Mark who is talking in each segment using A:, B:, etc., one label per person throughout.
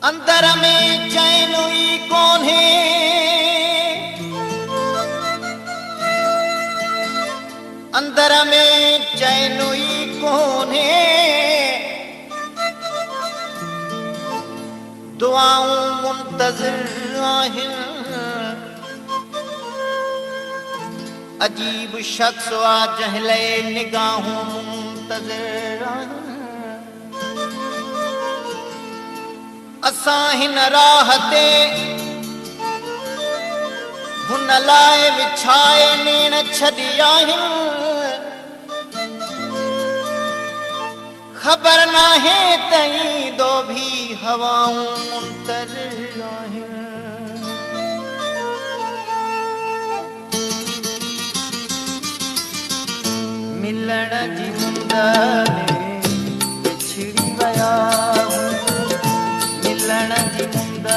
A: अंदर में चैन ई कोन्हे, अंदर में चैन ई कोन्हे, दुआऊं मुंतज़िर आहिन। अजीब शख्स आ जहले निगाहूं मुंतज़िर आहिन। असां हिन राह ते हुन लाइ विछाए नेण छॾी आहिनि। ख़बर नाहे तई दो भी हवाऊं मुंतज़िर आहिनि। मिलण जी मुंद में बिछड़ी विया, मिलण जी मुंद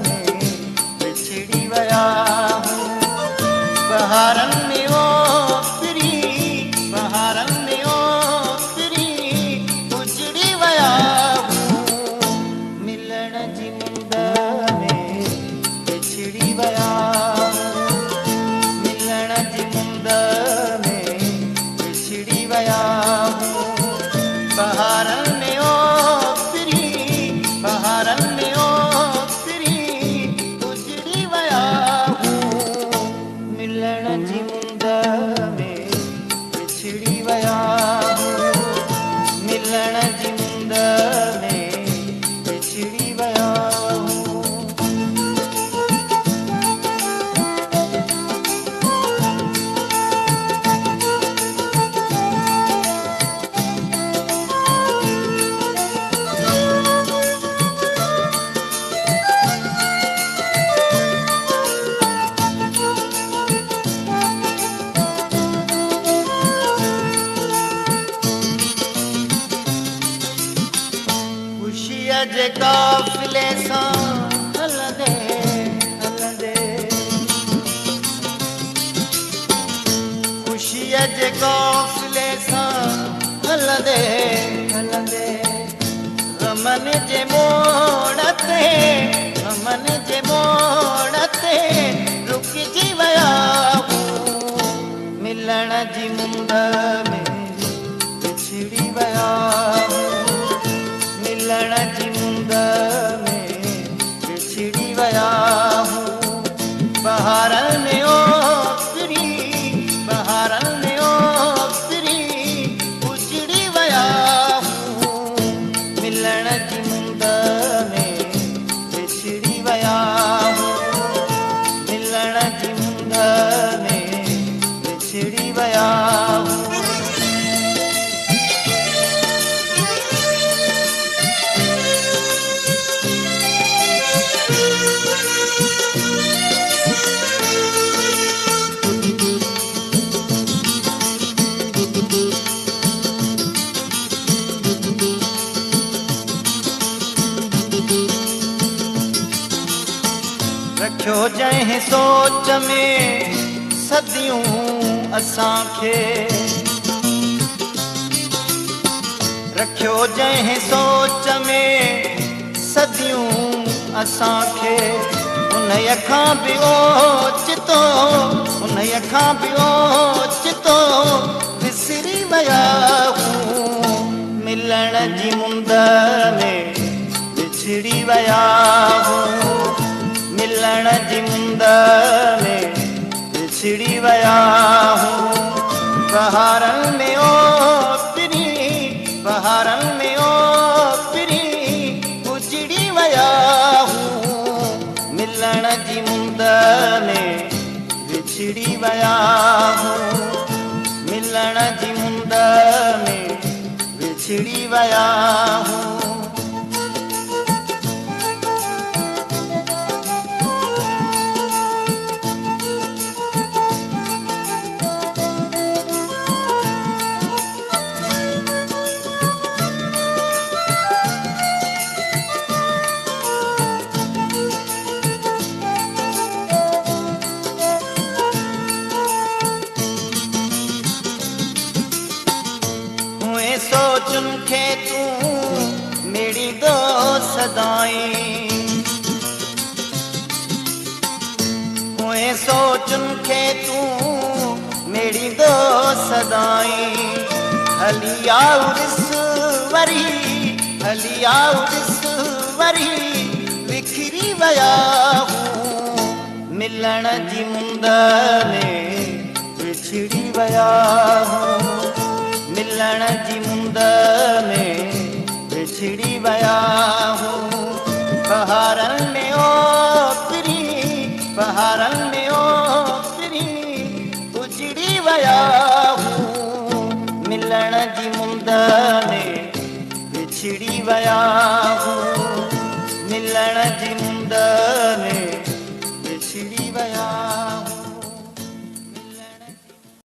A: में बिछड़ी विया। बहारन में ओ फिरी, बहारन में ओ फिरी उजड़ी विया। मिलण जी मुंद में बिछड़ी विया, मिलण जी मुंद में बिछड़ी विया। बहारन में ओ फिरी, बहारन में ओ फिरी उजड़ी विया। मिलण जी मुंद में बिछड़ी विया, मिलण जी मुंद में बिछड़ी विया। खुशीअ जे काफ़िले सां हलंदे हलंदे, खुशीअ जे काफ़िले सां हलंदे हलंदे, गमन जे मोड़ ते, गमन जे मोड़ ते रुकिजी विया। मिलण जी मुंद में बिछड़ी विया, मिलण जी मुंद में बिछड़ी विया। बहारन में ओ फिरी, बहारन में ओ फिरी उजड़ी विया। मिलण जी मुंद में बिछड़ी विया, मिलण जी मुंद में बिछड़ी विया। रखियो जंहिं सोच में सदियूं असांखे, रखियो जंहिं सोच में सदियूं असांखे। उन खां बि ओचितो, उन खां बि ओचितो विसरी विया। मिलण जी मुंद में बिछड़ी विया, मिलण जी मुंद में बिछड़ी विया। बहारन में ओ फिरी, बहारन में ओ फिरी उजड़ी विया। मिलण जी मुंद में बिछड़ी विया, मिलण जी मुंद में बिछड़ी विया। सोचुन खे तूं मेरी दोस्त सदाई हुए सोचुन खे तूं मेरी दो सदाई हली आऊ ॾिस वरी हली आऊ ॾिस वरी विखरी विया हूं मिलण जी मुंद में विछड़ी विया हूं मिलण जी मुंद में विछड़ी विया हूं बहारनि में ओतिरी बहारनि में ओतिरी उजड़ी विया हूं मिलण जी मुंद में विछड़ी विया हूं मिलण जी मुंद में